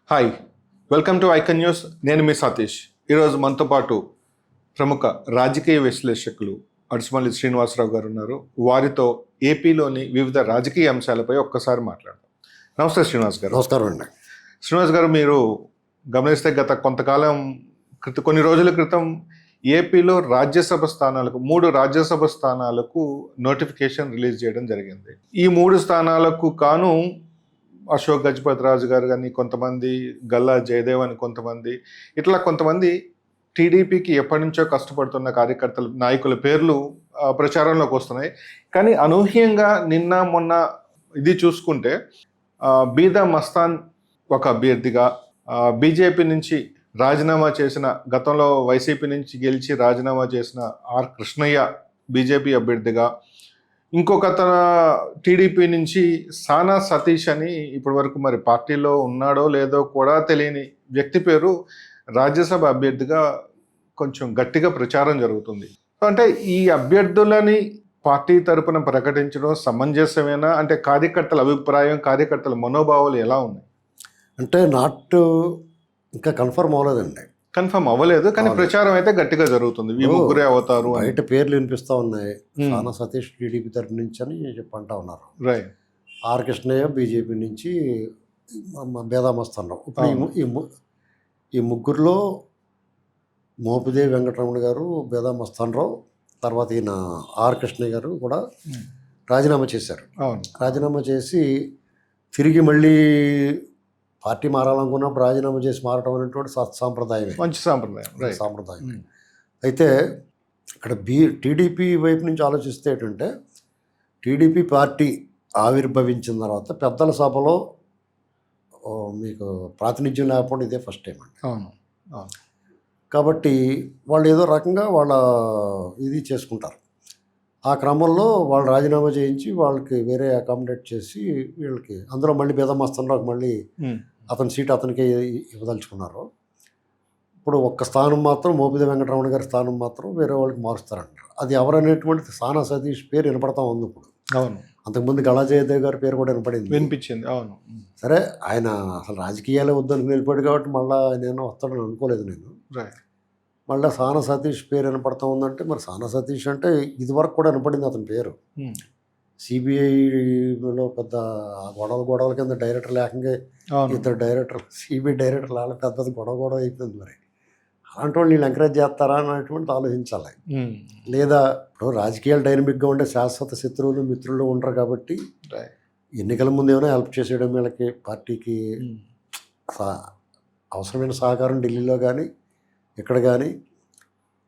Hi, welcome to icon news. నేను మీ సతీష్. ఈరోజు మనతో పాటు ప్రముఖ రాజకీయ విశ్లేషకులు అడుసుమల్లి శ్రీనివాసరావు గారు ఉన్నారు. వారితో ఏపీలోని వివిధ రాజకీయ అంశాలపై ఒక్కసారి మాట్లాడదాం. నమస్తే శ్రీనివాస్ గారు. నమస్కారం అండి. శ్రీనివాస్ గారు, మీరు గమనిస్తే గత కొంతకాలం కొన్ని రోజుల క్రితం ఏపీలో రాజ్యసభ స్థానాలకు 3 రాజ్యసభ స్థానాలకు నోటిఫికేషన్ రిలీజ్ చేయడం జరిగింది. ఈ 3 స్థానాలకు కాను అశోక్ గజపతి రాజు గారు కానీ, కొంతమంది గల్లా జయదేవ్ అని కొంతమంది, ఇట్లా కొంతమంది టీడీపీకి ఎప్పటి నుంచో కష్టపడుతున్న కార్యకర్తలు, నాయకుల పేర్లు ప్రచారంలోకి వస్తున్నాయి. కానీ అనూహ్యంగా నిన్న మొన్న ఇది చూసుకుంటే బీదా మస్తాన్ ఒక అభ్యర్థిగా, బీజేపీ నుంచి రాజీనామా చేసిన, గతంలో వైసీపీ నుంచి గెలిచి రాజీనామా చేసిన ఆర్ కృష్ణయ్య బీజేపీ అభ్యర్థిగా, ఇంకొక టీడీపీ నుంచి సానా సతీష్ అని ఇప్పటి వరకు మరి పార్టీలో ఉన్నాడో లేదో కూడా తెలియని వ్యక్తి పేరు రాజ్యసభ అభ్యర్థిగా కొంచెం గట్టిగా ప్రచారం జరుగుతుంది. అంటే ఈ అభ్యర్థులని పార్టీ తరపున ప్రకటించడం సమంజసమేనా? అంటే కార్యకర్తల అభిప్రాయం, కార్యకర్తల మనోభావాలు ఎలా ఉన్నాయి? అంటే ఇంకా కన్ఫర్మ్ అవ్వలేదండి. కన్ఫర్మ్ అవ్వలేదు, కానీ ప్రచారం అయితే గట్టిగా జరుగుతుంది. ఈ ముగ్గురే అవుతారు. బయట పేర్లు వినిపిస్తూ ఉన్నాయి. సానా సతీష్ టీడీపీ తరపు నుంచి అని చెప్పంటా ఉన్నారు. రైట్. ఆర్ కృష్ణయ్య బీజేపీ నుంచి బేదామస్తారావు. ఇప్పుడు ఈ ముగ్గురులో మోపిదేవి వెంకటరమణ గారు, బేదామస్తారావు, తర్వాత ఈయన ఆర్ కృష్ణయ్య గారు కూడా రాజీనామా చేశారు. రాజీనామా చేసి తిరిగి మళ్ళీ పార్టీ మారాలనుకున్నప్పుడు రాజీనామా చేసి మారటం అనేటువంటి సాంప్రదాయమే, మంచి సాంప్రదాయం. అయితే ఇక్కడ టీడీపీ వైపు నుంచి ఆలోచిస్తే ఏంటంటే, టీడీపీ పార్టీ ఆవిర్భవించిన తర్వాత పెద్దల సభలో మీకు ప్రాతినిధ్యం లేకపోవడం ఇదే ఫస్ట్ టైం అండి. కాబట్టి వాళ్ళు ఏదో రకంగా వాళ్ళ ఇది చేసుకుంటారు. ఆ క్రమంలో వాళ్ళు రాజీనామా చేయించి వాళ్ళకి వేరే అకామిడేట్ చేసి వీళ్ళకి అందులో మళ్ళీ బేదమస్తారావుకి మళ్ళీ అతని సీట్ అతనికే ఇవ్వదలుచుకున్నారు. ఇప్పుడు ఒక్క స్థానం మాత్రం మోపిదేవి వెంకటరమణ గారి స్థానం మాత్రం వేరే వాళ్ళకి మారుస్తారంటారు. అది ఎవరనేటువంటి సానా సతీష్ పేరు వినపడతా ఉంది ఇప్పుడు. అవును. అంతకుముందు గల్లా జయదేవ్ గారి పేరు కూడా వినిపించింది. అవును. సరే, ఆయన అసలు రాజకీయాలే వద్దని వెళ్ళిపోయాడు కాబట్టి మళ్ళీ నేను వస్తాడని అనుకోలేదు నేను. మళ్ళీ సానా సతీష్ పేరు వినపడతా ఉందంటే, మరి సానా సతీష్ అంటే ఇదివరకు కూడా వినపడింది అతని పేరు. సిబిఐలో పెద్ద గొడవల కింద డైరెక్టర్ లేకంగా ఇద్దరు డైరెక్టర్, సిబిఐ డైరెక్టర్ వాళ్ళ పెద్ద గొడవ అయిపోయింది. మరి అలాంటి వాళ్ళు వీళ్ళు ఎంకరేజ్ చేస్తారా అనేటువంటి ఆలోచించాలి. లేదా ఇప్పుడు రాజకీయాలు డైనమిక్గా ఉండే శాశ్వత శత్రువులు మిత్రులు ఉండరు కాబట్టి ఎన్నికల ముందు ఏమైనా హెల్ప్ చేసేయడం, వీళ్ళకి పార్టీకి అవసరమైన సహకారం ఢిల్లీలో కానీ ఇక్కడ కానీ,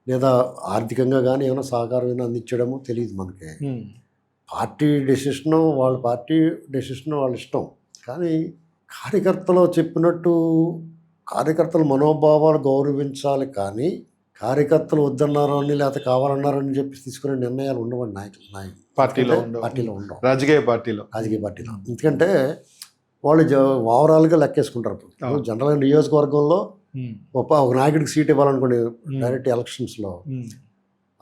లేదా ఆర్థికంగా కానీ ఏమైనా సహకారం అందించడము తెలియదు మనకి. పార్టీ డెసిషను వాళ్ళ ఇష్టం. కానీ కార్యకర్తలు చెప్పినట్టు కార్యకర్తల మనోభావాలు గౌరవించాలి. కానీ కార్యకర్తలు వద్దన్నారని లేకపోతే కావాలన్నారని చెప్పి తీసుకునే నిర్ణయాలు ఉండవండి నాయకులు పార్టీలో ఉండవు, రాజకీయ పార్టీలో. ఎందుకంటే వాళ్ళు ఓవరాల్గా లెక్కేసుకుంటారు. జనరల్గా నియోజకవర్గంలో ఒక నాయకుడికి సీట్ ఇవ్వాలనుకోండి, డైరెక్ట్ ఎలక్షన్స్లో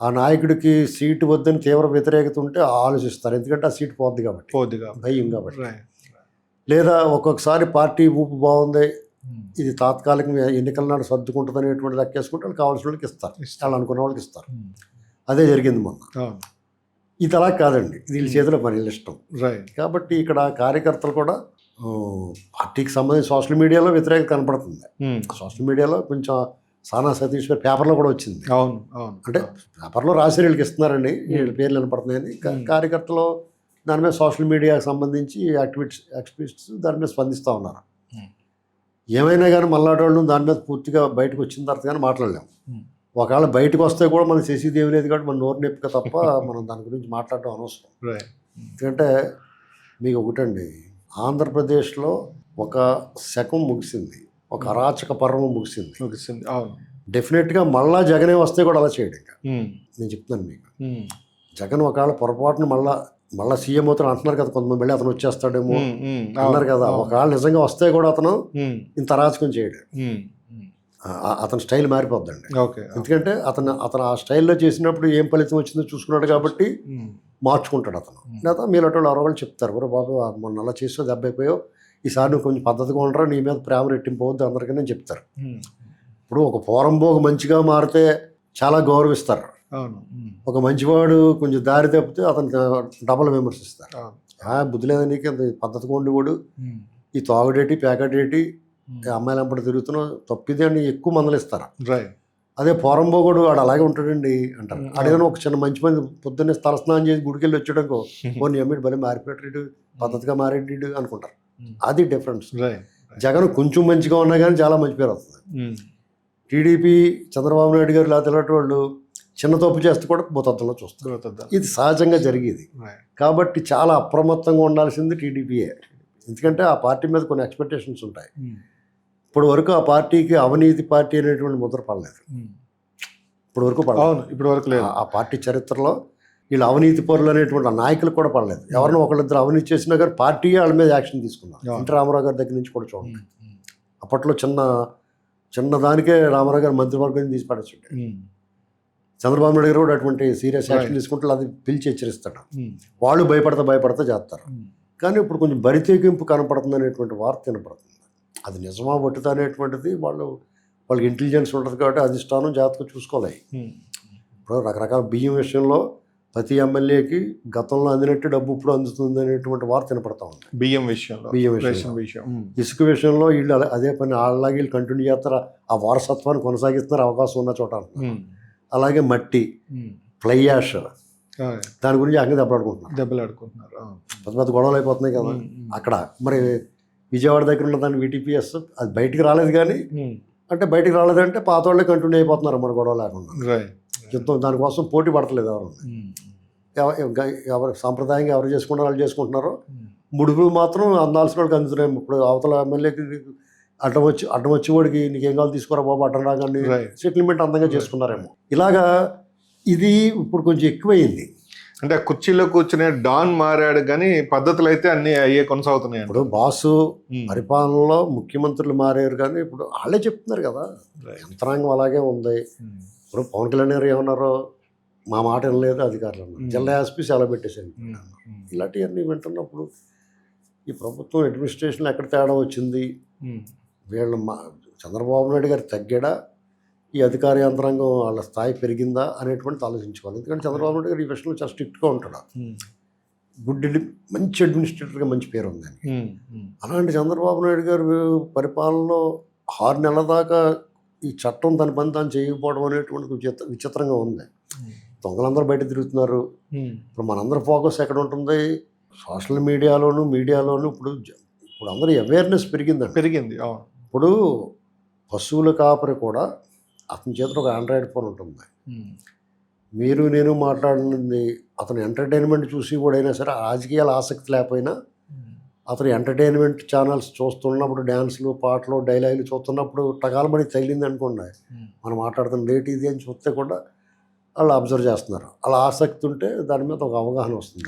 ఆ నాయకుడికి సీటు వద్దని తీవ్ర వ్యతిరేకత ఉంటే ఆలోచిస్తారు. ఎందుకంటే ఆ సీటు పోద్ది కాబట్టి, భయం కాబట్టి. లేదా ఒక్కొక్కసారి పార్టీ ఊపు బాగుంది, ఇది తాత్కాలికంగా ఎన్నికల నాడు సర్దుకుంటుంది అనేటువంటి లెక్కేసుకుంటే వాళ్ళు కావాల్సిన వాళ్ళకి ఇస్తారు, వాళ్ళు అనుకున్న వాళ్ళకి ఇస్తారు. అదే జరిగింది మొన్న. ఇది అలా కాదండి, ఇది వీళ్ళ చేతిలో పని ఇష్టం. కాబట్టి ఇక్కడ కార్యకర్తలు కూడా పార్టీకి సంబంధించి సోషల్ మీడియాలో వ్యతిరేకత కనపడుతుంది. సోషల్ మీడియాలో కొంచెం సానా సతీష్ పేపర్లో కూడా వచ్చింది. అంటే పేపర్లో రాసి వీళ్ళకి ఇస్తున్నారండి, వీళ్ళ పేర్లు వినపడుతున్నాయని. కార్యకర్తలు దాని మీద సోషల్ మీడియాకి సంబంధించి యాక్టివిస్ట్స్ దాని మీద స్పందిస్తూ ఉన్నారు. ఏమైనా కానీ మళ్ళాటి వాళ్ళు దాని మీద పూర్తిగా బయటకు వచ్చిన తర్వాత కానీ మాట్లాడలేము. ఒకవేళ బయటకు వస్తే కూడా మనకు చేసేది ఏమి లేదు కాబట్టి మన నోరు నొప్పిక తప్ప మనం దాని గురించి మాట్లాడటం అనవసరం. ఎందుకంటే మీకు ఒకటండి, ఆంధ్రప్రదేశ్లో ఒక శకం ముగిసింది, ఒక అరాచక పర్వం ముగిసింది. డెఫినెట్గా మళ్ళా జగనే వస్తే కూడా అలా చేయడు. ఇంకా నేను చెప్తున్నాను మీకు, జగన్ ఒకవేళ పొరపాటున మళ్ళా సీఎం అవుతాడు అంటున్నారు కదా కొంతమంది, మళ్ళీ అతను వచ్చేస్తాడేమో అన్నారు కదా. ఒకవేళ నిజంగా వస్తే కూడా అతను ఇంత అరాచకం చేయడు, అతని స్టైల్ మారిపోద్దండి. ఎందుకంటే అతను ఆ స్టైల్లో చేసినప్పుడు ఏం ఫలితం వచ్చిందో చూసుకున్నాడు కాబట్టి మార్చుకుంటాడు అతను. లేదా మీలో వాళ్ళు 60 చెప్తారు, ఒరే బాబు మొన్న అలా చేసో దెబ్బ అయిపోయావు, ఈసారి నువ్వు కొంచెం పద్ధతిగా ఉండరా, నీ మీద ప్రేమ రెట్టింపవద్దు అందరికీ చెప్తారు. ఇప్పుడు ఒక పోరంబోగు మంచిగా మారితే చాలా గౌరవిస్తారు. అవును. ఒక మంచివాడు కొంచెం దారి తప్పితే అతనికి డబల్ విమర్శిస్తారు. బుద్ధి లేదా నీకు, అంత పద్ధతిగా ఉండేవాడు, ఈ తాగుడేటి ప్యాకెటేటి అమ్మాయిలు వెంబడి తిరుగుతున్నావు, తప్పిది అని ఎక్కువ మందలిస్తారు. అదే పోరంబోగుడు వాడు అలాగే ఉంటాడండి అంటారు. అడిగిన ఒక చిన్న మంచి మంది పొద్దున్నే తలస్నానం చేసి గుడికెళ్ళి వచ్చాడనుకో, నీ అమ్మిడి భలే మారిపోయాడు, పద్ధతిగా మారేడు అనుకుంటారు. అది డిఫరెన్స్. జగన్ కొంచెం మంచిగా ఉన్నా కానీ చాలా మంచి పేరు వస్తుంది. టీడీపీ చంద్రబాబు నాయుడు గారు లేదా ఇలాంటి వాళ్ళు చిన్న తప్పు చేస్తే కూడా భూతత్వంలో చూస్తారు. ఇది సహజంగా జరిగేది. కాబట్టి చాలా అప్రమత్తంగా ఉండాల్సింది టీడీపీయే. ఎందుకంటే ఆ పార్టీ మీద కొన్ని ఎక్స్పెక్టేషన్స్ ఉంటాయి. ఇప్పుడు వరకు ఆ పార్టీకి అవినీతి పార్టీ అనేటువంటి ముద్ర పడలేదు. ఇప్పుడు వరకు పడలేదు. ఇప్పుడు వరకు లేదు. ఆ పార్టీ చరిత్రలో వీళ్ళు అవినీతి పరులు అనేటువంటి నాయకులు కూడా పడలేదు. ఎవరినో ఒకళ్ళిద్దరు అవినీతి చేసినా కానీ పార్టీ వాళ్ళ మీద యాక్షన్ తీసుకున్నారు. ఎన్టీ రామారావు గారి దగ్గర నుంచి కూడా చూడండి. అప్పట్లో చిన్న దానికే రామారావు గారు మంత్రివర్గం తీసి పడేస్తుంటే, చంద్రబాబు నాయుడు గారు కూడా అటువంటి సీరియస్ యాక్షన్ తీసుకుంటే అది పిలిచి హెచ్చరిస్తాడు. వాళ్ళు భయపడతా చేస్తారు. కానీ ఇప్పుడు కొంచెం బరితెగింపు కనపడుతుంది అనేటువంటి వార్త వినపడుతుంది. అది నిజమా ఒట్టుతా అనేటువంటిది వాళ్ళకి ఇంటెలిజెన్స్ ఉంటుంది కాబట్టి అధిష్టానం జాగ్రత్తగా చూసుకోవాలి. ఇప్పుడు రకరకాల బియ్యం విషయంలో ప్రతి ఎమ్మెల్యేకి గతంలో అందినట్టు డబ్బు ఇప్పుడు అందుతుంది అనేటువంటి వార్త వినపడతా ఉంది. బియ్యం విషయం, ఇసుక విషయంలో వీళ్ళు అదే పని వాళ్ళలాగే వీళ్ళు కంటిన్యూ చేస్తారు. ఆ వారసత్వాన్ని కొనసాగిస్తున్నారు అవకాశం ఉన్న చోట. అలాగే మట్టి, ఫ్లై యాష్, దాని గురించి అంగ దెబ్బలాడుకుంటున్నారు. పెద్ద గొడవలు అయిపోతున్నాయి కదా అక్కడ. మరి విజయవాడ దగ్గర ఉన్న దాన్ని VTPS అది బయటికి రాలేదు. కానీ అంటే బయటికి రాలేదంటే పాత వాళ్ళే కంటిన్యూ అయిపోతున్నారు మన గొడవ లేకుండా. యుద్ధం దానికోసం పోటీ పడతలేదు ఎవరు సాంప్రదాయంగా ఎవరు చేసుకుంటారో వాళ్ళు చేసుకుంటున్నారో. ముడుపులు మాత్రం అందాల్సిన వాళ్ళకి అందుతున్నాయి. ఇప్పుడు అవతల ఎమ్మెల్యేకి అడ్డం వచ్చి వాడికి నీకేం కావాలి తీసుకోరా బాబు అడ్డం రాగానే సెటిల్మెంట్ అందంగా చేసుకున్నారేమో. ఇలాగా ఇది ఇప్పుడు కొంచెం ఎక్కువైంది. అంటే కుర్చీలో కూర్చునే డాన్ మారాడు కానీ పద్ధతులు అయితే అన్ని అయ్యే కొనసాగుతున్నాయి. ఇప్పుడు బాసు పరిపాలనలో ముఖ్యమంత్రులు మారారు కానీ ఇప్పుడు వాళ్ళే చెప్తున్నారు కదా యంత్రాంగం అలాగే ఉంది. ఇప్పుడు పవన్ కళ్యాణ్ గారు ఏమన్నారో, మా మాట వినలేదు అధికారులు అన్నారు, జిల్లా ఎస్పీ సెలవు పెట్టేసాను. ఇలాంటివన్నీ వింటున్నప్పుడు ఈ ప్రభుత్వం అడ్మినిస్ట్రేషన్లో ఎక్కడ తేడా వచ్చింది, వీళ్ళు చంద్రబాబు నాయుడు గారు తగ్గాడా, ఈ అధికార యంత్రాంగం వాళ్ళ స్థాయి పెరిగిందా అనేటువంటి ఆలోచించుకోవాలి. ఎందుకంటే చంద్రబాబు నాయుడు గారు ఈ విషయంలో చాలా స్ట్రిక్ట్గా ఉంటాడు. మంచి అడ్మినిస్ట్రేటర్గా మంచి పేరు ఉందని. అలాంటి చంద్రబాబు నాయుడు గారు పరిపాలనలో 6 నెలల దాకా ఈ చట్టం తన పని తాను చేయకపోవడం అనేటువంటి విచిత్రంగా ఉంది. దొంగలందరూ బయట తిరుగుతున్నారు. ఇప్పుడు మనందరూ ఫోకస్ ఎక్కడ ఉంటుంది, సోషల్ మీడియాలోను ఇప్పుడు అందరూ అవేర్నెస్ పెరిగింది. ఇప్పుడు పశువుల కాపరి కూడా అతని చేతిలో ఒక ఆండ్రాయిడ్ ఫోన్ ఉంటుంది. మీరు నేను మాట్లాడినది అతను ఎంటర్టైన్మెంట్ చూసి కూడా అయినా సరే రాజకీయాల ఆసక్తి లేకపోయినా అతను ఎంటర్టైన్మెంట్ ఛానల్స్ చూస్తున్నప్పుడు డ్యాన్స్లు, పాటలు, డైలాగులు చూస్తున్నప్పుడు టగాలమని తగిలింది అనుకోండి, మనం మాట్లాడుతున్న రేట్ ఇది అని చూస్తే కూడా వాళ్ళు అబ్జర్వ్ చేస్తున్నారు. అలా ఆసక్తి ఉంటే దాని మీద ఒక అవగాహన వస్తుంది.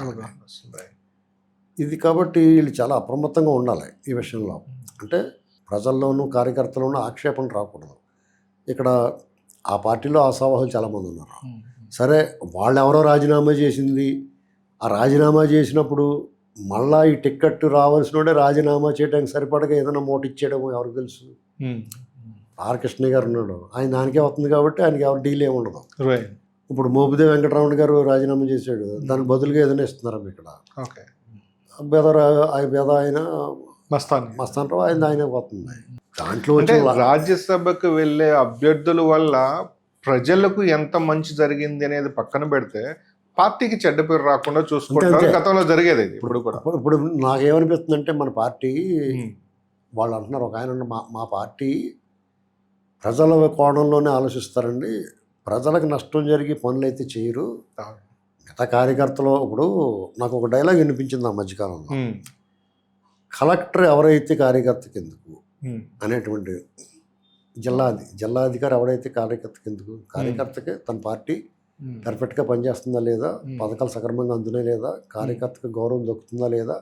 ఇది కాబట్టి వీళ్ళు చాలా అప్రమత్తంగా ఉండాలి ఈ విషయంలో. అంటే ప్రజల్లోనూ కార్యకర్తల్లోనూ ఆక్షేపణ రాకూడదు. ఇక్కడ ఆ పార్టీలో ఆశావాహులు చాలామంది ఉన్నారు. సరే వాళ్ళు ఎవరో రాజీనామా చేసింది, ఆ రాజీనామా చేసినప్పుడు మళ్ళా ఈ టిక్కెట్ రావాల్సినోడే రాజీనామా చేయడానికి సరిపడగా ఏదైనా మోట ఇచ్చేయడం ఎవరికి తెలుసు. ఆర్ కృష్ణ గారు ఉన్నాడు, ఆయన దానికే వస్తుంది కాబట్టి ఆయనకి ఎవరు డీల్ ఏమి ఉండదు. ఇప్పుడు మోపిదేవి వెంకటరమణ గారు రాజీనామా చేశాడు, దానికి బదులుగా ఏదైనా ఇస్తున్నారా ఇక్కడ. బేద ఆయన మస్తాన్ రావు ఆయన పోతుంది. దాంట్లో రాజ్యసభకు వెళ్ళే అభ్యర్థుల వల్ల ప్రజలకు ఎంత మంచి జరిగింది అనేది పక్కన పెడితే పార్టీకి చెడ్డ పేరు రాకుండా చూసుకుంటారు. గతంలో జరిగేది ఇప్పుడు నాకేమనిపిస్తుంది అంటే మన పార్టీ వాళ్ళు అంటున్నారు, ఒక ఆయన మా పార్టీ ప్రజల కోణంలోనే ఆలోచిస్తారండి, ప్రజలకు నష్టం జరిగి పనులు అయితే చేయరు. గత కార్యకర్తలు ఇప్పుడు నాకు ఒక డైలాగ్ వినిపించింది ఆ మధ్యకాలంలో, కలెక్టర్ ఎవరైతే కార్యకర్తకి ఎందుకు అనేటువంటి, జిల్లాధికారి ఎవడైతే కార్యకర్తకి ఎందుకు, కార్యకర్తకి తన పార్టీ పర్ఫెక్ట్గా పనిచేస్తుందా లేదా, పథకాలు సక్రమంగా అందునే లేదా, కార్యకర్తకి గౌరవం దొక్కుతుందా లేదా,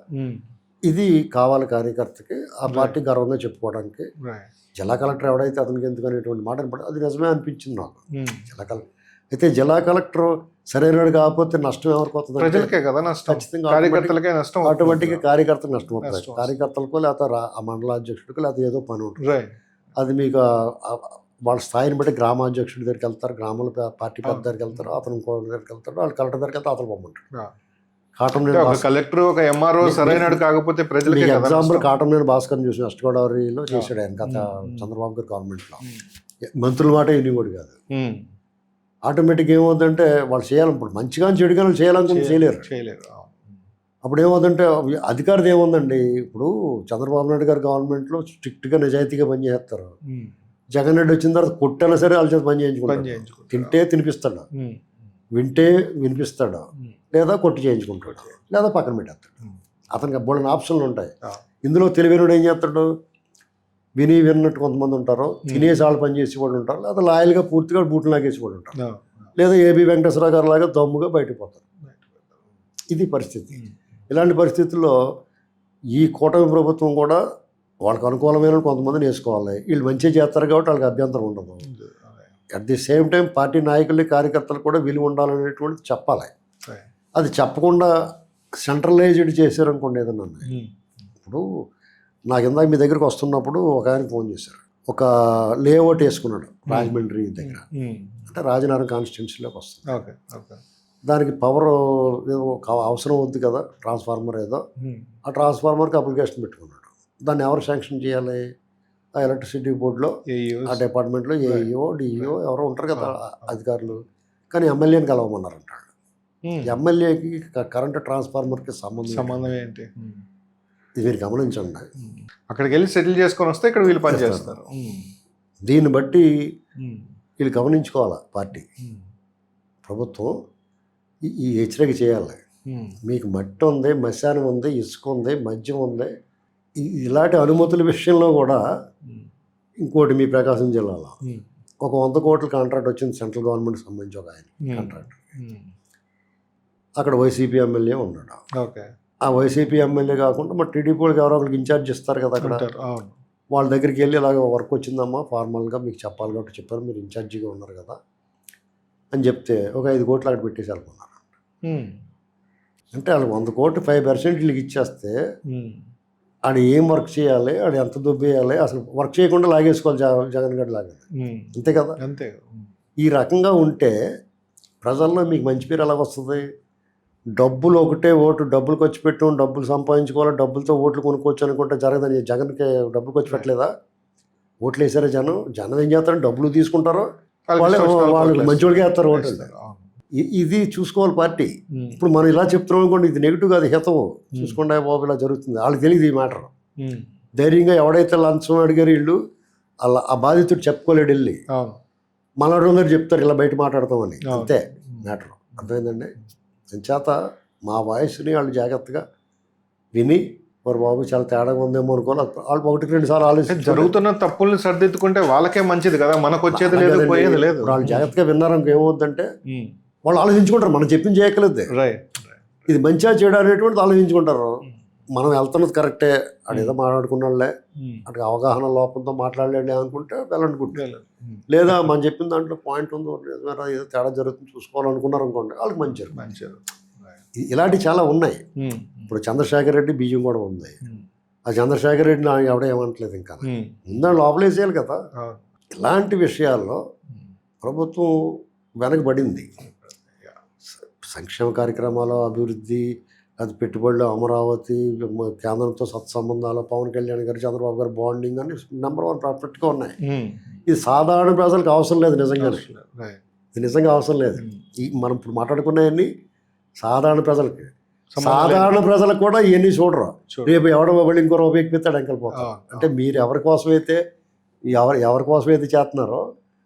ఇది కావాలి కార్యకర్తకి, ఆ పార్టీ గర్వంగా చెప్పుకోవడానికి. జిల్లా కలెక్టర్ ఎవడైతే అతనికి ఎందుకు అనేటువంటి మాట అది నిజమే అనిపించింది నాకు. జిల్లా కలెక్టర్ అయితే జిల్లా కలెక్టర్ సరైనడు కాకపోతే నష్టం ఎవరికి వస్తుంది? ప్రజలకే కదా నష్టం, ఖచ్చితంగా కార్యకర్తలకే నష్టం, ఆటోమేటిక్గా కార్యకర్తలకు నష్టం అవుతుంది. నష్టం. కార్యకర్తలకో లేకపోతే ఆ మండలాధ్యక్షుడికో లేకపోతే ఏదో పని ఉంటుంది. రైట్. అది మీకు వాళ్ళ స్థాయిని బట్టి గ్రామాధ్యక్షుడి దగ్గరికి వెళ్తారు, గ్రామాల పార్టీ పెద్ద దగ్గరికి వెళ్తారు, అతను ఇంకో దగ్గరికి వెళ్తారు, వాళ్ళు కలెక్టర్ దగ్గరికి వెళ్తే అతను పంపమంటారు. కాటంనేని ఒక కలెక్టర్ ఒక ఎంఆర్ఓ సరైనడు కాకపోతే ప్రజలకే కదా ఎగ్జాంపుల్ నష్టం. కాటంనేని భాస్కర్ చూసి వెస్ట్ గోదావరిలో చేశాడు ఆయన గత చంద్రబాబు గారి గవర్నమెంట్లో. మంత్రుల మాట వినివాడు కాదు. ఆటోమేటిక్ ఏమవుతుందంటే వాళ్ళు చేయాలి, ఇప్పుడు మంచిగా చెడుగా చేయాలనుకుంటే చేయలేరు. అప్పుడు ఏమవుతుందంటే అధికారిది ఏముందండి, ఇప్పుడు చంద్రబాబు నాయుడు గారి గవర్నమెంట్లో స్ట్రిక్ట్గా నిజాయితీగా పనిచేస్తారు. జగన్ రెడ్డి వచ్చిన తర్వాత కొట్టైనా సరే వాళ్ళ చేత పని చేయించుకుంటాడు. తింటే తినిపిస్తాడు, వింటే వినిపిస్తాడు, లేదా కొట్టి చేయించుకుంటాడు, లేదా పక్కన పెట్టేస్తాడు. అతనికి బోళ్ళని ఆప్షన్లు ఉంటాయి. ఇందులో తెలివైనడు ఏం చేస్తాడు, విని విన్నట్టు కొంతమంది ఉంటారు, తినేసి వాళ్ళు పని చేసి వాళ్ళు ఉంటారు, లేదా లాయల్గా పూర్తిగా బూట్లు లాగేసి వాళ్ళు ఉంటారు, లేదా ఏబి వెంకటేశ్వర గారు లాగా దమ్ముగా బయటకు పోతారు. ఇది పరిస్థితి. ఇలాంటి పరిస్థితుల్లో ఈ కూటమి ప్రభుత్వం కూడా వాళ్ళకి అనుకూలమైన కొంతమందిని వేసుకోవాలి. వీళ్ళు మంచిగా చేస్తారు కాబట్టి వాళ్ళకి అభ్యంతరం ఉండదు. At the same time party నాయకులు కార్యకర్తలు కూడా విలువ ఉండాలనేటువంటిది చెప్పాలి. అది చెప్పకుండా సెంట్రలైజ్డ్ చేశారనుకోండి ఏదన్నా. ఇప్పుడు నాకు ఇందాక మీ దగ్గరికి వస్తున్నప్పుడు ఒక ఆయన ఫోన్ చేశారు, ఒక లేఅవుట్ వేసుకున్నాడు రాజమండ్రి దగ్గర, అంటే రాజనగరం కాన్స్టిట్యున్సీలోకి వస్తుంది. దానికి పవర్ ఏదో అవసరం అవుద్ది కదా, ట్రాన్స్ఫార్మర్ ఏదో, ఆ ట్రాన్స్ఫార్మర్కి అప్లికేషన్ పెట్టుకున్నాడు. దాన్ని ఎవరు శాంక్షన్ చేయాలి? ఆ ఎలక్ట్రిసిటీ బోర్డులో, ఆ డిపార్ట్మెంట్లో ఏఈఓ డిఈఓ ఎవరో ఉంటారు కదా అధికారులు. కానీ ఎమ్మెల్యేని కలవమన్నారంటాడు. ఎమ్మెల్యేకి కరెంటు ట్రాన్స్ఫార్మర్కి సంబంధం ఏంటి? ఇది మీరు గమనించండి. అక్కడికి వెళ్ళి సెటిల్ చేసుకొని వస్తే ఇక్కడ వీళ్ళు పని చేస్తారు. దీన్ని బట్టి వీళ్ళు గమనించుకోవాలి. పార్టీ ప్రభుత్వం ఈ హెచ్చరిక చేయాలి. మీకు మట్టి ఉంది, మశానం ఉంది, ఇసుక ఉంది, మద్యం ఉంది, ఇలాంటి అనుమతుల విషయంలో కూడా. ఇంకోటి మీ ప్రకాశం జిల్లాలో ఒక 100 కోట్ల కాంట్రాక్ట్ వచ్చింది సెంట్రల్ గవర్నమెంట్కి సంబంధించి ఒక ఆయన కాంట్రాక్ట్. అక్కడ వైసీపీ ఎమ్మెల్యే ఉన్నాడు. ఆ వైసీపీ ఎమ్మెల్యే కాకుండా మరి టీడీపీ వాళ్ళకి ఎవరో ఒకరికి ఇన్ఛార్జ్ ఇస్తారు కదా అక్కడ. వాళ్ళ దగ్గరికి వెళ్ళి ఇలాగ వర్క్ వచ్చిందమ్మా, ఫార్మల్గా మీకు చెప్పాలి కాబట్టి చెప్పారు, మీరు ఇన్ఛార్జిగా ఉన్నారు కదా అని చెప్తే ఒక 5 కోట్లు అక్కడ పెట్టేసి వెళ్ళుకున్నారు. అంటే వాళ్ళు 100 కోట్లు 5% వీళ్ళకి ఇచ్చేస్తే ఆడు ఏం వర్క్ చేయాలి, ఆడు ఎంత దుబ్బేయాలి, అసలు వర్క్ చేయకుండా లాగేసుకోవాలి జగన్ గడ్డ లాగా. అంతే కదా. అంతే. ఈ రకంగా ఉంటే ప్రజల్లో మీకు మంచి పేరు ఎలాగ వస్తుంది? డబ్బులు ఒకటే ఓటు, డబ్బులు ఖర్చు పెట్టాం, డబ్బులు సంపాదించుకోవాలి, డబ్బులతో ఓట్లు కొనుక్కోవచ్చు అనుకుంటే జరగదని. జగన్కి డబ్బులు ఖర్చు పెట్టలేదా? ఓట్లు వేసారా జనం ఏం చేస్తారో డబ్బులు తీసుకుంటారో వాళ్ళు మంచి వాళ్ళకే వేస్తారు ఓట్లు. ఇది చూసుకోవాలి పార్టీ. ఇప్పుడు మనం ఇలా చెప్తున్నాం అనుకోండి, ఇది నెగిటివ్ కాదు, హితవు. చూసుకోండి బాబు ఇలా జరుగుతుంది, వాళ్ళకి తెలియదు ఈ మ్యాటర్. ధైర్యంగా ఎవడైతే లంచం అడిగారు వీళ్ళు, అలా ఆ బాధితుడు చెప్పుకోలేడు వెళ్ళి, మనోళ్ళందరూ చెప్తారు ఇలా బయట మాట్లాడతామని. అంతే మ్యాటర్. అర్థమైందండి. చేత మా వాయిస్ని వాళ్ళు జాగ్రత్తగా విని, మరి బాబు చాలా తేడాగా ఉందేమో అనుకోవాలి, వాళ్ళు 1-2 సార్లు ఆలోచించి జరుగుతున్న తప్పుల్ని సరిదిద్దుకుంటే వాళ్ళకే మంచిది కదా, మనకు వచ్చేది లేదు, పోయేది లేదు. వాళ్ళు జాగ్రత్తగా విన్నారనుకో ఏమవుతుందంటే వాళ్ళు ఆలోచించుకుంటారు, మనం చెప్పింది చేయక్కలేదు, ఇది మంచిగా చేయడం అనేటువంటిది ఆలోచించుకుంటారు. మనం వెళ్తున్నది కరెక్టే, అదేదో మాట్లాడుకున్నాళ్ళే, అటు అవగాహన లోపంతో మాట్లాడలే అనుకుంటే వెళ్ళనుకుంటే, లేదా మనం చెప్పిన దాంట్లో పాయింట్ ఉందో ఏదో తేడా జరుగుతుంది చూసుకోవాలనుకున్నారు అనుకోండి, వాళ్ళకి మంచి. ఇలాంటివి చాలా ఉన్నాయి. ఇప్పుడు చంద్రశేఖర్ రెడ్డి బియ్యం కూడా ఉంది. ఆ చంద్రశేఖర్ రెడ్డి ఎవడో ఏమంటలేదు, ఇంకా ముందు లోపలేసేయాలి కదా. ఇలాంటి విషయాల్లో ప్రభుత్వం వెనకబడింది. సంక్షేమ కార్యక్రమాలు, అభివృద్ధి, అది పెట్టుబడులు, అమరావతి, కేంద్రంతో సత్సంబంధాలు, పవన్ కళ్యాణ్ గారు, చంద్రబాబు గారు బాండింగ్ అని నెంబర్ 1 పర్ఫెక్ట్గా ఉన్నాయి. ఇది సాధారణ ప్రజలకు అవసరం లేదు, నిజంగానే ఇది నిజంగా అవసరం లేదు. మనం ఇప్పుడు మాట్లాడుకున్నాయన్నీ సాధారణ ప్రజలకి. సాధారణ ప్రజలకు కూడా ఇవన్నీ చూడరు. రేపు ఎవడో ఒకళ్ళు ఇంకో రూపాయి ఎక్కిస్తాడు ఎంకలిపోతారు. అంటే మీరు ఎవరి కోసమైతే చేస్తున్నారో,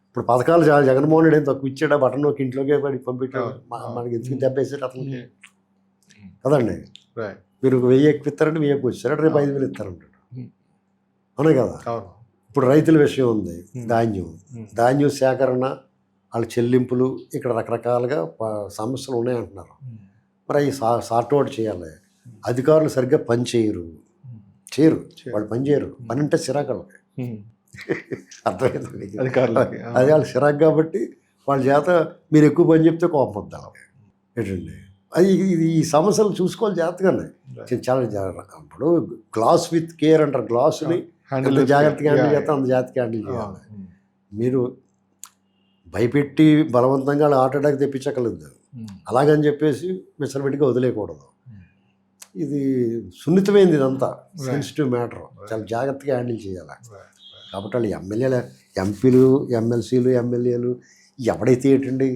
ఇప్పుడు పథకాలు జగన్మోహన్ రెడ్డి ఏం తక్కువ ఇచ్చాడా, బటన్ నొక్కి ఇంట్లోకే పంపించాడు, మనకి ఎందుకు దెబ్బేసాడు అతనికి కదండి. మీరు 1000 ఎక్కిస్తారంటే 1000 వచ్చారంటే రేపు 5000 ఇస్తారంటాడు, అవునే కదా. ఇప్పుడు రైతుల విషయం ఉంది, ధాన్యం సేకరణ, వాళ్ళ చెల్లింపులు, ఇక్కడ రకరకాలుగా సమస్యలు ఉన్నాయంటున్నారు. మరి అవి సార్ట్అవుట్ చేయాలి. అధికారులు సరిగ్గా పని చేయరు, వాళ్ళు పని చేయరు. పని అంటే చిరాకు వాళ్ళకి, అర్థమైంది. అది వాళ్ళు చిరాకు కాబట్టి వాళ్ళ చేత మీరు ఎక్కువ పని చెప్తే కోపం వద్దాం ఏంటండి అది ఈ సమస్యలు చూసుకోవాలి జాగ్రత్తగానే చాలా జాగ్రత్త. ఇప్పుడు గ్లాస్ విత్ కేర్ అంటారు, గ్లాసుని ఎంత జాగ్రత్తగా హ్యాండిల్ చేస్తాం అంత జాగ్రత్తగా హ్యాండిల్ చేయాలి. మీరు భయపెట్టి బలవంతంగా హార్ట్ అటాక్ తెప్పించగలదు, అలాగని చెప్పేసి మిసరబెట్టిగా వదిలేయకూడదు. ఇది సున్నితమైనది, ఇదంతా సెన్సిటివ్ మ్యాటర్, చాలా జాగ్రత్తగా హ్యాండిల్ చేయాలి. కాబట్టి వాళ్ళు ఎమ్మెల్యేలు, ఎంపీలు, ఎమ్మెల్సీలు, ఎమ్మెల్యేలు ఎవడైతే ఏంటండి,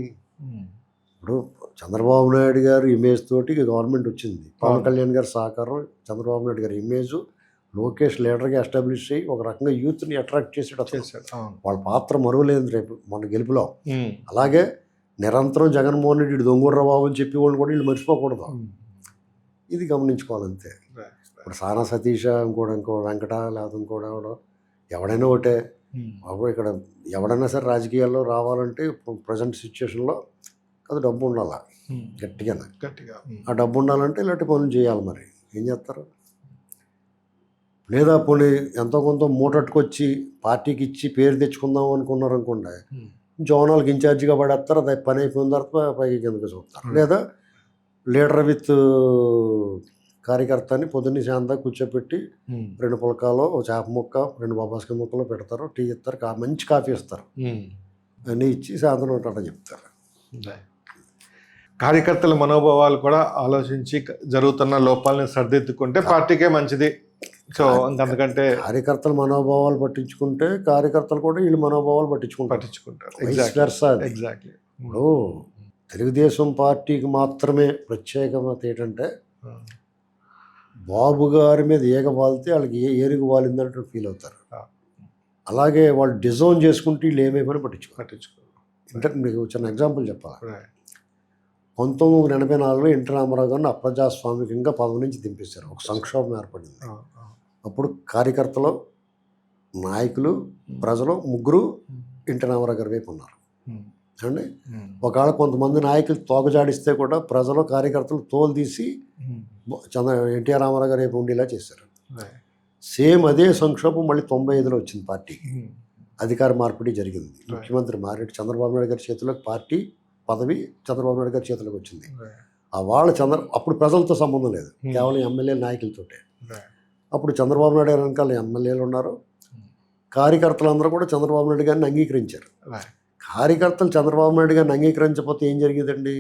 ఇప్పుడు చంద్రబాబు నాయుడు గారు ఇమేజ్ తోటి గవర్నమెంట్ వచ్చింది, పవన్ కళ్యాణ్ గారి సహకారం, చంద్రబాబు నాయుడు గారి ఇమేజు, లోకేష్ లీడర్గా ఎస్టాబ్లిష్ అయ్యి ఒక రకంగా యూత్ని అట్రాక్ట్ చేసాడు. వాళ్ళ పాత్ర మరువలేదు రేపు మన గెలుపులో. అలాగే నిరంతరం జగన్మోహన్ రెడ్డి దొంగూర్ర బాబు అని చెప్పి వాళ్ళు కూడా వీళ్ళు మర్చిపోకూడదు, ఇది గమనించుకోవాలంతే. ఇప్పుడు సానా సతీష, ఇంకో వెంకట, లేదా ఇంకోటి ఎవడైనా ఒకటే బాబు. ఇక్కడ ఎవడైనా సరే రాజకీయాల్లో రావాలంటే ప్రజెంట్ సిచ్యువేషన్లో అది డబ్బు ఉండాలి, గట్టిగా ఆ డబ్బు ఉండాలంటే ఇలాంటి పనులు చేయాలి. మరి ఏం చేస్తారు? లేదా పోనీ ఎంతో కొంత మూటట్టుకొచ్చి పార్టీకి ఇచ్చి పేరు తెచ్చుకుందాం అనుకున్నారు అనుకోండి, జోనాలకు ఇన్ఛార్జిగా పడేస్తారు, అది పని అయిపోయిన తర్వాత పైకి కిందకి చూస్తారు. లేదా లీడర్ విత్ కార్యకర్తని పొద్దున్నే శాంతా కూర్చోపెట్టి 2 పులకాలు, ఒక చేప ముక్క, 2 బాబాస్కాయ ముక్కలు పెడతారు, టీ ఇస్తారు, మంచి కాఫీ ఇస్తారు, అన్నీ ఇచ్చి సాయంత్రం అట్లా చెప్తారు. కార్యకర్తల మనోభావాలు కూడా ఆలోచించి జరుగుతున్న లోపాలను సరిదిద్దుకుంటే పార్టీకే మంచిది. సో అంతకంటే కార్యకర్తల మనోభావాలు పట్టించుకుంటే కార్యకర్తలు కూడా వీళ్ళు మనోభావాలు పట్టించుకుంటారు. ఎగ్జాక్ట్లీ. ఇప్పుడు తెలుగుదేశం పార్టీకి మాత్రమే ప్రత్యేకత ఏంటంటే, బాబు గారి మీద ఏగ వాలితే వాళ్ళకి ఏరుగు వాలిందంటూ ఫీల్ అవుతారు. అలాగే వాళ్ళు డిజైన్ చేసుకుంటే వీళ్ళు ఏమైపోయినా పట్టించుకోరు. అంటే మీకు చిన్న ఎగ్జాంపుల్ చెప్పాలి. 1984లో ఎన్టీ రామారావు గారిని అప్రజాస్వామికంగా పదవి నుంచి దింపేశారు, ఒక సంక్షోభం ఏర్పడింది. అప్పుడు కార్యకర్తలు, నాయకులు, ప్రజలు ముగ్గురు ఎన్టీ రామారావు గారి వైపు ఉన్నారు అండి. ఒకవేళ కొంతమంది నాయకులు తోకజాడిస్తే కూడా ప్రజలు, కార్యకర్తలు తోలు తీసి ఎన్టీఆర్ రామారావు గారు వైపు ఉండేలా చేశారు. సేమ్ అదే సంక్షోభం మళ్ళీ 95లో వచ్చింది పార్టీకి. అధికార మార్పిడి జరిగింది, ముఖ్యమంత్రి మారేడు చంద్రబాబు నాయుడు గారి చేతిలోకి పార్టీ పదవి చంద్రబాబు నాయుడు గారి చేతిలోకి వచ్చింది. ఆ వాళ్ళ అప్పుడు ప్రజలతో సంబంధం లేదు, కేవలం ఎమ్మెల్యే నాయకులతోటే. అప్పుడు చంద్రబాబు నాయుడు గారు వెనకాల ఎమ్మెల్యేలు ఉన్నారు, కార్యకర్తలందరూ కూడా చంద్రబాబు నాయుడు గారిని అంగీకరించారు. కార్యకర్తలు చంద్రబాబు నాయుడు గారిని అంగీకరించకపోతే ఏం జరిగేదండి,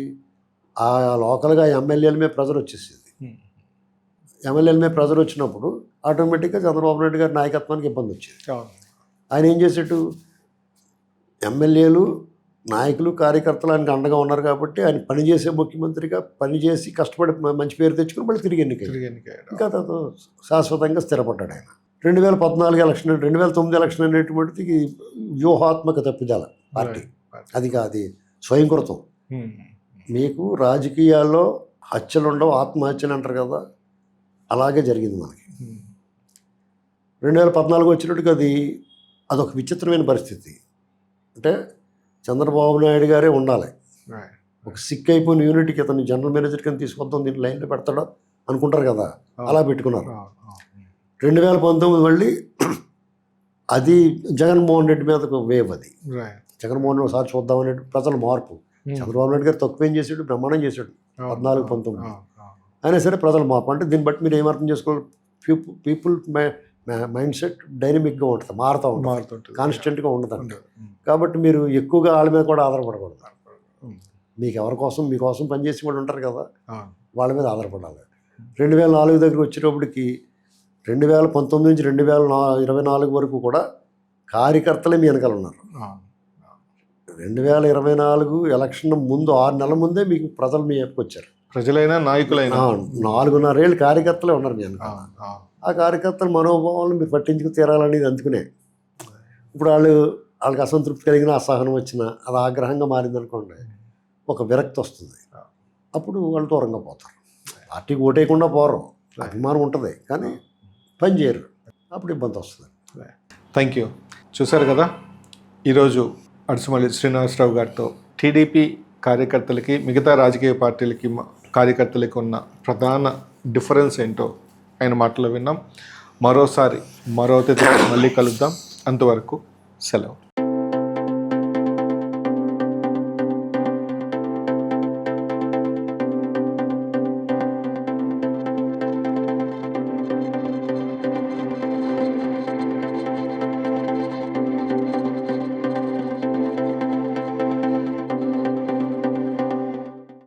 ఆ లోకల్గా ఎమ్మెల్యేల మీద ప్రెజర్ వచ్చేసింది. ఎమ్మెల్యేల మీద ప్రెజర్ వచ్చినప్పుడు ఆటోమేటిక్గా చంద్రబాబు నాయుడు గారి నాయకత్వానికి ఇబ్బంది వచ్చేది. ఆయన ఏం చేసేట్టు, ఎమ్మెల్యేలు, నాయకులు, కార్యకర్తలు ఆయనకు అండగా ఉన్నారు కాబట్టి ఆయన పనిచేసే ముఖ్యమంత్రిగా పనిచేసి కష్టపడి మంచి పేరు తెచ్చుకుని మళ్ళీ తిరిగి ఎన్నికయ్యాడు. ఇంకా అతను శాశ్వతంగా స్థిరపడ్డాడు. ఆయన 2014 ఎలక్షన్, 2009 ఎలక్షన్ అనేటువంటిది వ్యూహాత్మక తప్పిదాల పార్టీ, అది స్వయంకృతం. మీకు రాజకీయాల్లో హత్యలు ఉండవు, ఆత్మహత్యలు అంటారు కదా, అలాగే జరిగింది మనకి. 2014 వచ్చినట్టుగా అదొక విచిత్రమైన పరిస్థితి. అంటే చంద్రబాబు నాయుడు గారే ఉండాలి, ఒక సిక్ అయిపోయిన యూనిట్కి అతను జనరల్ మేనేజర్ కింద తీసుకొద్దాం, దీన్ని లైన్లో పెడతాడో అనుకుంటారు కదా, అలా పెట్టుకున్నారు. 2019 మళ్ళీ అది జగన్మోహన్ రెడ్డి మీద ఒక వేవ్, అది జగన్మోహన్ రెడ్డి ఒకసారి చూద్దామనే ప్రజల మార్పు. చంద్రబాబు నాయుడు గారు తక్కువేం చేశాడు, బ్రహ్మాండం చేశాడు 14-19. అయినా సరే ప్రజల మార్పు. అంటే దీన్ని బట్టి మీరు ఏమర్థం చేసుకోవాలి, పీపుల్ మైండ్ సెట్ డైనమిక్గా ఉంటుంది, మారుతూ ఉంటుంది, కాన్స్టెంట్గా ఉండదంట. కాబట్టి మీరు ఎక్కువగా వాళ్ళ మీద కూడా ఆధారపడకూడదు. మీకు ఎవరి కోసం, మీకోసం పనిచేసి వాళ్ళు ఉంటారు కదా, వాళ్ళ మీద ఆధారపడాలి. 2004 దగ్గరికి వచ్చేటప్పటికి 2019 నుంచి 2024 వరకు కూడా కార్యకర్తలే మీ వెనకాల ఉన్నారు. 2024 ఎలక్షన్ ముందు 6 నెలల ముందే మీకు ప్రజలు మీ వైపుకి వచ్చారు. ప్రజలైనా నాయకులైనా 4.5 ఏళ్ళు కార్యకర్తలే ఉన్నారు మీ వెనకాల. ఆ కార్యకర్తల మనోభావాలను మీరు పట్టించుకు తీరాలనేది అందుకునే. ఇప్పుడు వాళ్ళకి అసంతృప్తి కలిగిన, అసహనం వచ్చినా, అది ఆగ్రహంగా మారిందనుకోండి, ఒక విరక్తి వస్తుంది. అప్పుడు వాళ్ళు దూరంగా పోతారు. పార్టీకి ఓటేయకుండా పోరు, అభిమానం ఉంటుంది కానీ పని చేయరు, అప్పుడు ఇబ్బంది వస్తుంది. Thank you. చూశారు కదా, ఈరోజు అడుసుమల్లి శ్రీనివాసరావు గారితో టీడీపీ కార్యకర్తలకి, మిగతా రాజకీయ పార్టీలకి కార్యకర్తలకి ఉన్న ప్రధాన డిఫరెన్స్ ఏంటో ఆయన మాటలో విన్నాం. మరోసారి మరో అతిథితో మళ్ళీ కలుద్దాం. అంతవరకు సెలవు.